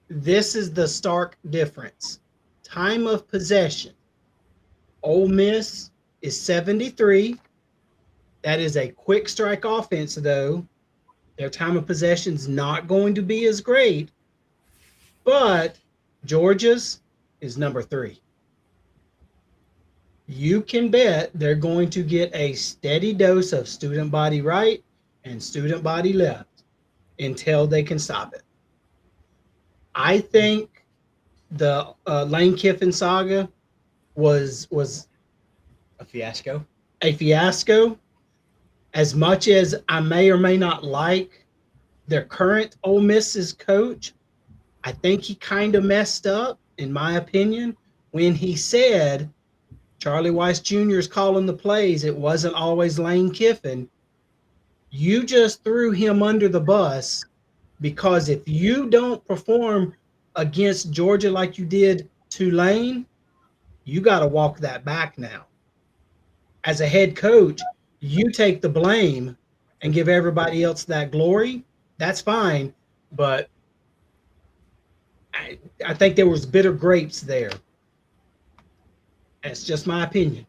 This is the stark difference. Time of possession. Ole Miss is 73. That is a quick strike offense, though. Their time of possession is not going to be as great, but Georgia's is number 3. You can bet they're going to get a steady dose of student body right and student body left until they can stop it. I think the Lane Kiffin saga was A fiasco. a fiasco. As much as I may or may not like their current Ole Miss's coach, I think he kind of messed up, in my opinion, when he said Charlie Weiss Jr. is calling the plays. It wasn't always Lane Kiffin. You just threw him under the bus because if you don't perform against Georgia like you did Tulane, you got to walk that back now. As a head coach, you take the blame and give everybody else that glory, that's fine. But I think there was bitter grapes there. That's just my opinion.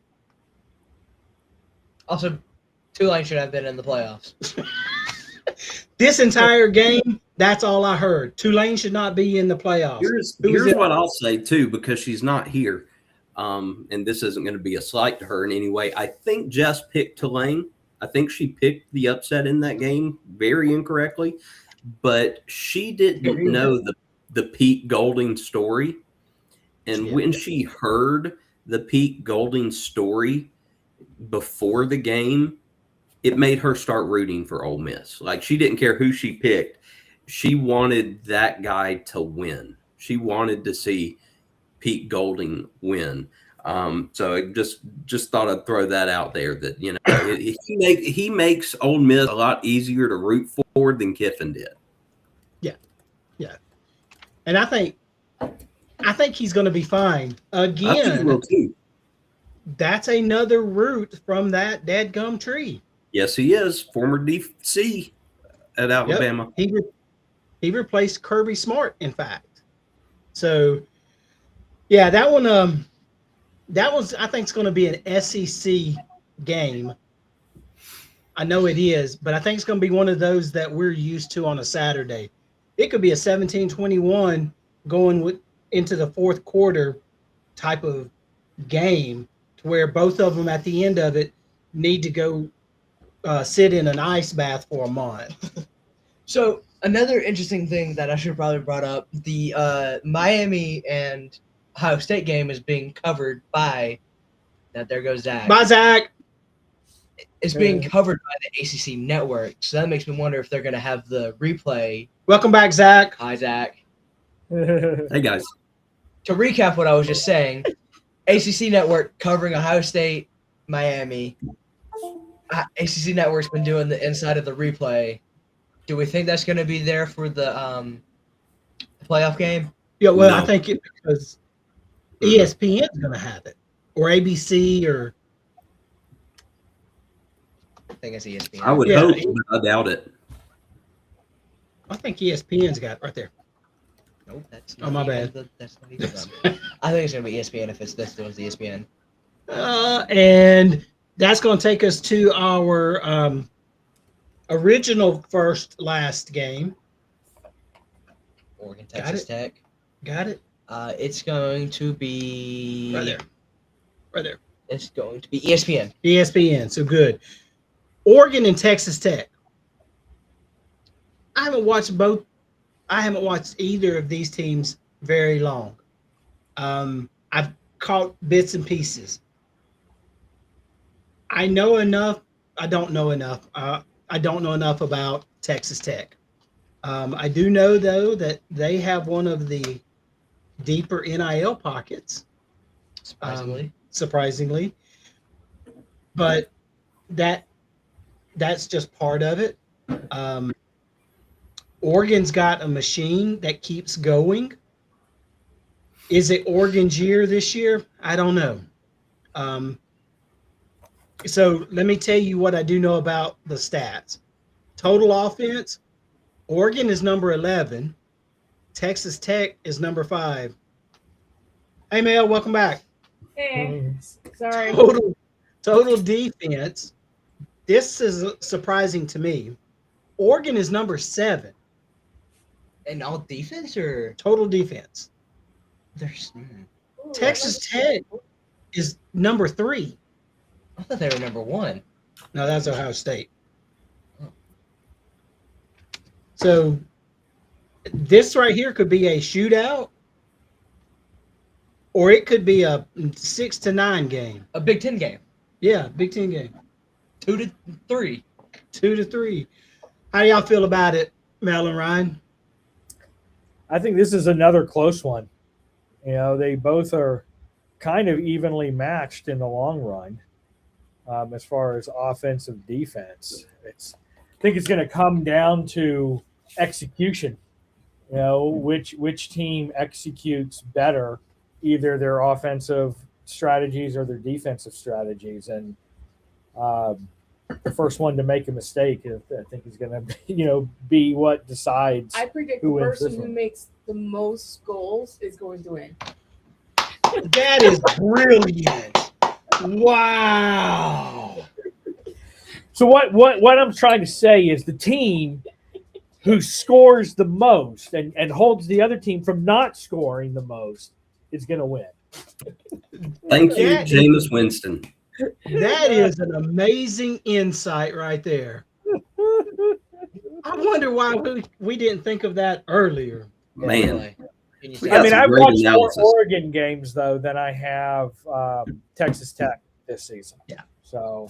Also, Tulane should have been in the playoffs. This entire game, that's all I heard. Tulane should not be in the playoffs. Here's what I'll say, too, because she's not here. And this isn't going to be a slight to her in any way. I think Jess picked Tulane. I think she picked the upset in that game very incorrectly. But she didn't know the Pete Golding story. And when she heard the Pete Golding story before the game, it made her start rooting for Ole Miss. Like, she didn't care who she picked. She wanted that guy to win. She wanted to see Pete Golding win. So I just thought I'd throw that out there that, you know, he makes Ole Miss a lot easier to root for than Kiffin did. Yeah. And I think he's going to be fine. Again, that's another root from that dadgum tree. Yes, he is. Former DC at Alabama. Yep. He replaced Kirby Smart, in fact. So, yeah, that one I think it's going to be an SEC game. I know it is, but I think it's going to be one of those that we're used to on a Saturday. It could be a 17-21 going into the fourth quarter type of game, to where both of them at the end of it need to go sit in an ice bath for a month. So another interesting thing that I should have probably brought up, the Miami and Ohio State game is being covered by – now there goes Zach. Bye, Zach. It's being covered by the ACC network. So that makes me wonder if they're going to have the replay. Welcome back, Zach. Hi, Zach. Hey, guys. To recap what I was just saying, ACC network covering Ohio State, Miami. ACC network's been doing the inside of the replay. Do we think that's going to be there for the playoff game? Yeah, well, No. I think it because ESPN is going to have it, or ABC, or I think it's ESPN. I would hope, but I doubt it. I think ESPN's got it right there. Nope, that's Oh, my bad. That's not even them. I think it's going to be ESPN if it's this was ESPN. And that's going to take us to our original last game. Oregon, Texas Tech. Got it? It's going to be Right there. It's going to be ESPN. ESPN. So good. Oregon and Texas Tech. I haven't watched either of these teams very long. I've caught bits and pieces. I know enough. I don't know enough. I don't know enough about Texas Tech. I do know, though, that they have one of the deeper NIL pockets. Surprisingly. But that's just part of it. Oregon's got a machine that keeps going. Is it Oregon's year this year? I don't know. So let me tell you what I do know about the stats. Total offense, Oregon is number 11. Texas Tech is number 5. Hey, Mel, welcome back. Hey, sorry. Total defense. This is surprising to me. Oregon is number 7. And all defense or Total defense. there's Texas Tech is number 3. I thought they were number 1. No, that's Ohio State. So this right here could be a shootout, or it could be a 6-9 game. A Big Ten game. Yeah, Big Ten game. 2-3. 2-3. How do y'all feel about it, Mel and Ryan? I think this is another close one. You know, they both are kind of evenly matched in the long run as far as offensive defense. I think it's going to come down to execution. You know, which team executes better, either their offensive strategies or their defensive strategies. And the first one to make a mistake, I think is going to, be what decides. I predict the who wins person this who one. makes the most goals is going to win. That is brilliant. Wow. So what I'm trying to say is the team who scores the most and holds the other team from not scoring the most is going to win. Thank you, That Jameis Winston. That is an amazing insight right there. I wonder why we didn't think of that earlier. Man, Really. And you We say, got some I've great watched more analysis. Oregon games though than I have Texas Tech this season. Yeah. So,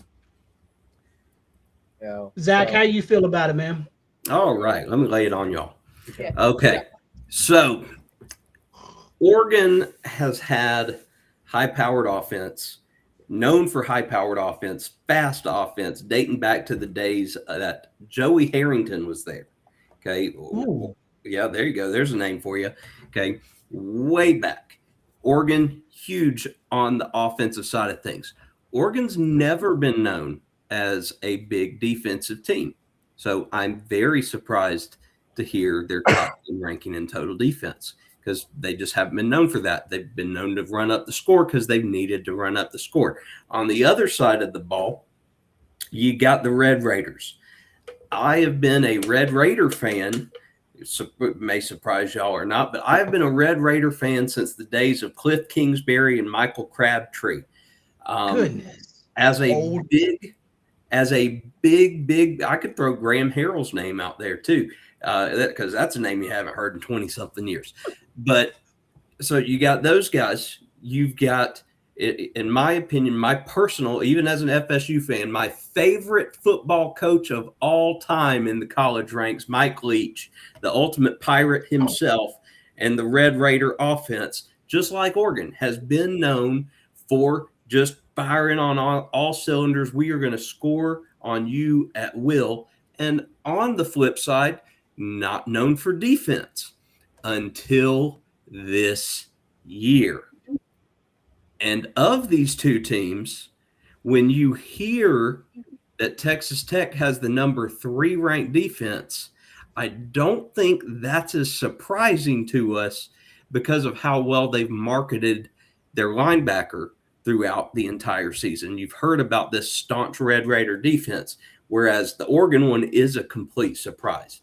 Zach, so- how you feel about it, man? All right, let me lay it on y'all. Yeah. Okay, so Oregon has had high-powered offense, known for high-powered offense, fast offense, dating back to the days that Joey Harrington was there. Okay, Ooh. yeah, there you go. There's a name for you. Okay, way back. Oregon, huge on the offensive side of things. Oregon's never been known as a big defensive team. So I'm very surprised to hear their top 10 ranking in total defense because they just haven't been known for that. They've been known to run up the score because they've needed to run up the score. On the other side of the ball, you got the Red Raiders. I have been a Red Raider fan. It may surprise y'all or not, but I've been a Red Raider fan since the days of Cliff Kingsbury and Michael Crabtree. Goodness. As a big, I could throw Graham Harrell's name out there too, because that's a name you haven't heard in 20-something years. But so you got those guys. You've got, in my opinion, my personal, even as an FSU fan, my favorite football coach of all time in the college ranks, Mike Leach, the ultimate pirate himself, and the Red Raider offense, just like Oregon, has been known for just firing on all cylinders. We are going to score on you at will. And on the flip side, not known for defense until this year. And of these two teams, when you hear that Texas Tech has the number 3 ranked defense, I don't think that's as surprising to us because of how well they've marketed their linebacker throughout the entire season. You've heard about this staunch Red Raider defense, whereas the Oregon one is a complete surprise.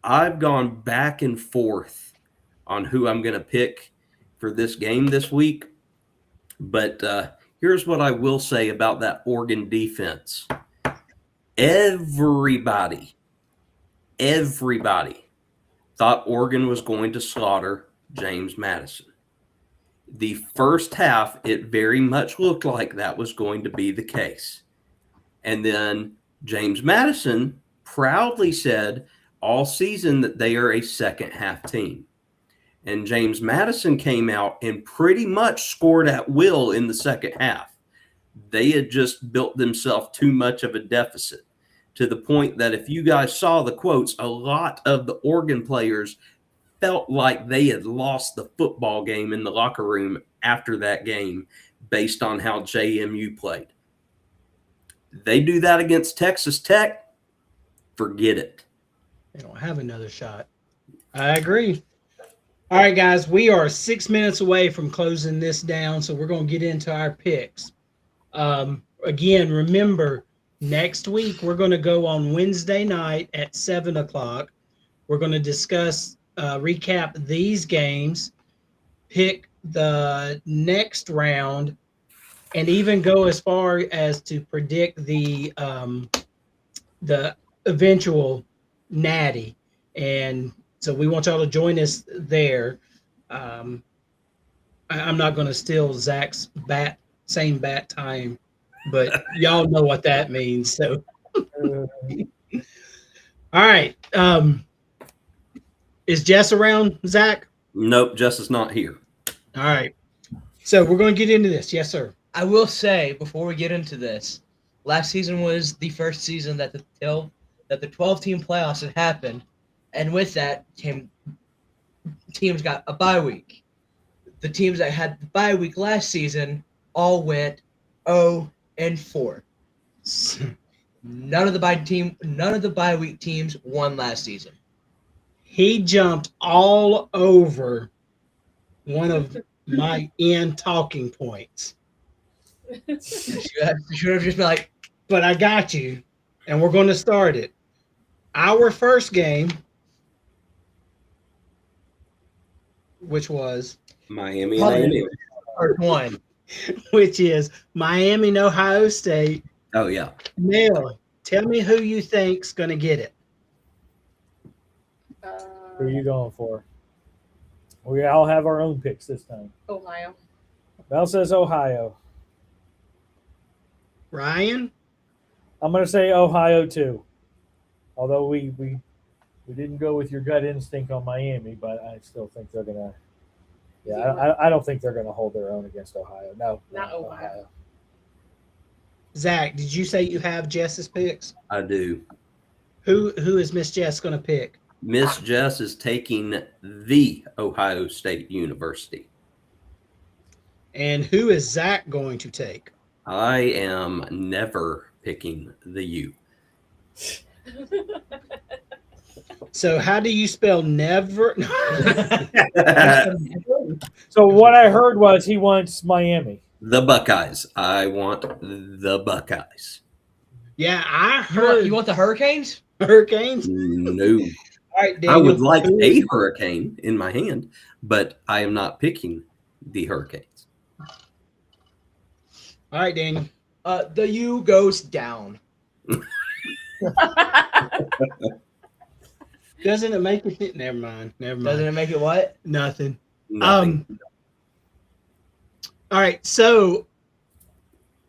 I've gone back and forth on who I'm going to pick for this game this week, but here's what I will say about that Oregon defense. Everybody thought Oregon was going to slaughter James Madison. The first half, it very much looked like that was going to be the case. And then James Madison proudly said all season that they are a second half team. And James Madison came out and pretty much scored at will in the second half. They had just built themselves too much of a deficit to the point that if you guys saw the quotes, a lot of the Oregon players felt like they had lost the football game in the locker room after that game based on how JMU played. They do that against Texas Tech, forget it. They don't have another shot. I agree. All right, guys, we are 6 minutes away from closing this down, so we're going to get into our picks. Again, remember, next week we're going to go on Wednesday night at 7 o'clock. We're going to discuss, recap these games, pick the next round, and even go as far as to predict the eventual natty. And so we want y'all to join us there. I'm not going to steal Zach's same bat time, but y'all know what that means. So, all right. Is Jess around, Zach? Nope, Jess is not here. All right. So we're going to get into this. Yes, sir. I will say before we get into this, last season was the first season that the 12-team playoffs had happened, and with that came teams got a bye week. The teams that had the bye week last season all went 0-4. None of the bye week teams won last season. He jumped all over one of my talking points. You should have just been like, But I got you, and we're going to start it. Our first game, which was Miami and A&M. first one. which is Miami and Ohio State. Oh, yeah. Neil, tell me who you think's going to get it. Who are you going for? We all have our own picks this time. Ohio. Mel says Ohio. Ryan? I'm going to say Ohio too. Although we didn't go with your gut instinct on Miami, but I still think they're going to. Yeah, I don't think they're going to hold their own against Ohio. No, Not Ohio. Zach, did you say you have Jess's picks? I do. Who is Miss Jess going to pick? Miss Jess is taking the Ohio State University. And who is Zach going to take? I am never picking the U. So how do you spell never? So what I heard was he wants Miami. The Buckeyes. I want the Buckeyes. Yeah, I heard You want the Hurricanes? Hurricanes. No. All right, I Daniel, would like who- a hurricane in my hand, but I am not picking the Hurricanes. All right, Daniel. The U goes down. Doesn't it make it? Never mind. Doesn't it make it what? Nothing. Nothing. All right. So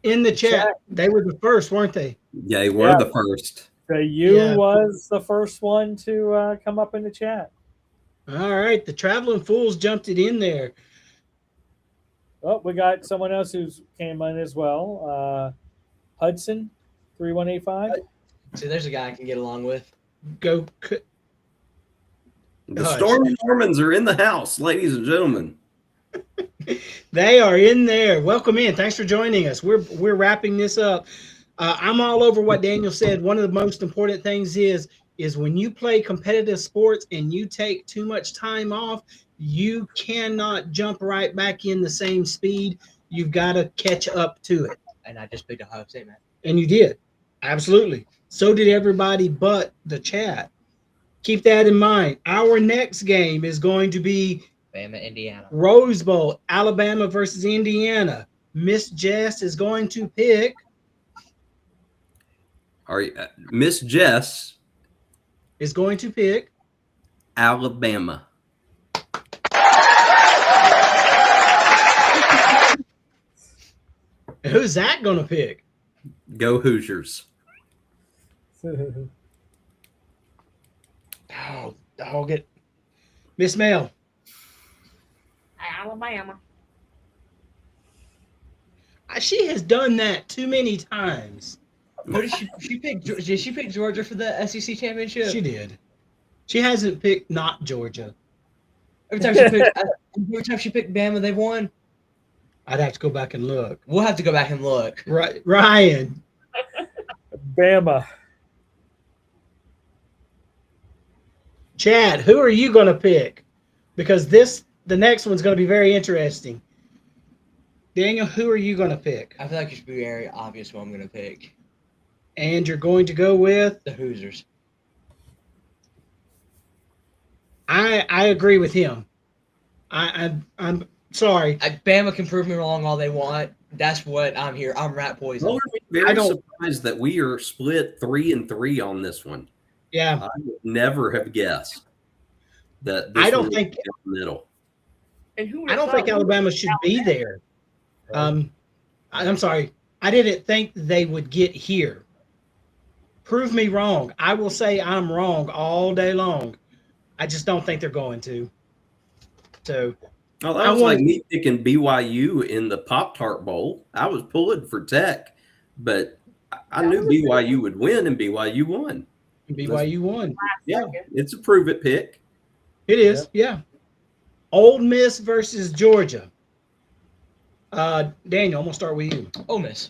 in the chat, they were the first, weren't they? Yeah, they were Yeah. the first. The U Yeah. was the first one to come up in the chat. All right. The Traveling Fools jumped it in there. Oh, we got someone else who's came in as well. Hudson, 3185. See, there's a guy I can get along with. Go. The Hush. Storm Normans are in the house, ladies and gentlemen. They are in there. Welcome in. Thanks for joining us. We're wrapping this up. I'm all over what Daniel said. One of the most important things is when you play competitive sports and you take too much time off, you cannot jump right back in the same speed. You've got to catch up to it. And I just picked Ohio State, man. And you did. Absolutely. So did everybody but the chat. Keep that in mind. Our next game is going to be Bama, Indiana. Rose Bowl, Alabama versus Indiana. Miss Jess is going to pick. Are Miss Jess, Is going to pick. Alabama. Who's Zach going to pick? Go Hoosiers. I'll get. Miss Mel. Alabama. She has done that too many times. What did she pick? Did she pick Georgia for the SEC championship? She did. She hasn't picked not Georgia. Every time she picked Bama, they won. I'd have to go back and look. We'll have to go back and look. Right, Ryan. Bama. Chad, who are you going to pick? Because the next one's going to be very interesting. Daniel, who are you going to pick? I feel like it should be very obvious what I'm going to pick. And you're going to go with? The Hoosiers. I agree with him. I'm sorry. Bama can prove me wrong all they want. That's what I'm here. I'm rat poison. Well, we're very surprised that we are split 3-3 on this one. Yeah. I would never have guessed that this I don't one think was down the middle. And who I don't think Alabama should be there. I'm sorry. I didn't think they would get here. Prove me wrong. I will say I'm wrong all day long. I just don't think they're going to. So Oh, that was like me picking BYU in the Pop-Tart Bowl. I was pulling for Tech, but I knew BYU would win, and BYU won. BYU won. Yeah, it's a prove-it pick. It is, yeah. Ole Miss versus Georgia. Daniel, I'm going to start with you. Ole Miss.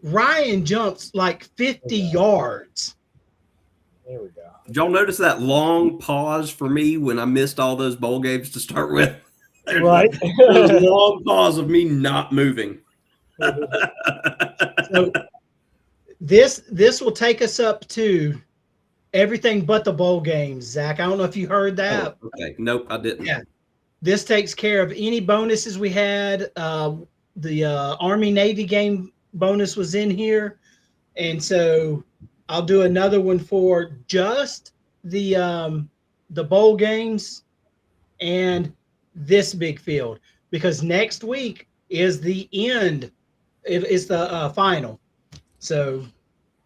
Ryan jumps like 50 yards. There we go. Did y'all notice that long pause for me when I missed all those bowl games to start with? There's Right. a long pause of me not moving. So this will take us up to everything but the bowl games, Zach. I don't know if you heard that. Oh, okay. Nope, I didn't. Yeah. This takes care of any bonuses we had. The Army-Navy game bonus was in here. And so I'll do another one for just the bowl games and this big field, because next week is the end. It's the final. So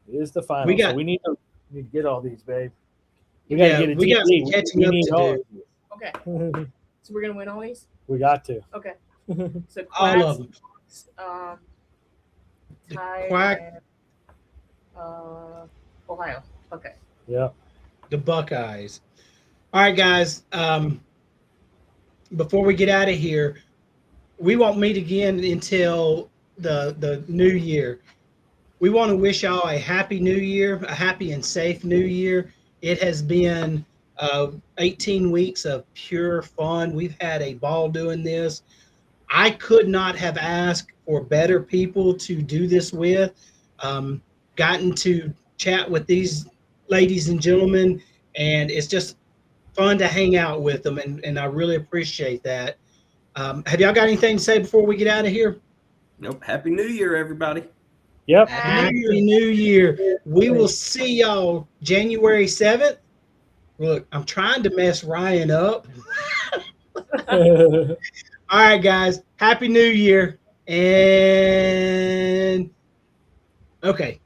It is the final. We got- so we need to get all these, babe. We got to get a we got TV. some catching up need to all do. Okay, of these. so we're gonna win all these. We got to. Okay, so All of them. Tide Quack. and, Ohio. Okay. Yeah. The Buckeyes. All right, guys. Before we get out of here, we won't meet again until the new year. We want to wish y'all a happy new year, a happy and safe new year. It has been 18 weeks of pure fun. We've had a ball doing this. I could not have asked for better people to do this with. Gotten to chat with these ladies and gentlemen, and it's just fun to hang out with them, and I really appreciate that. Have y'all got anything to say before we get out of here? Nope. Happy New Year, everybody. Yep. Happy New Year. We will see y'all January 7th. Look, I'm trying to mess Ryan up. All right, guys. Happy New Year. And okay.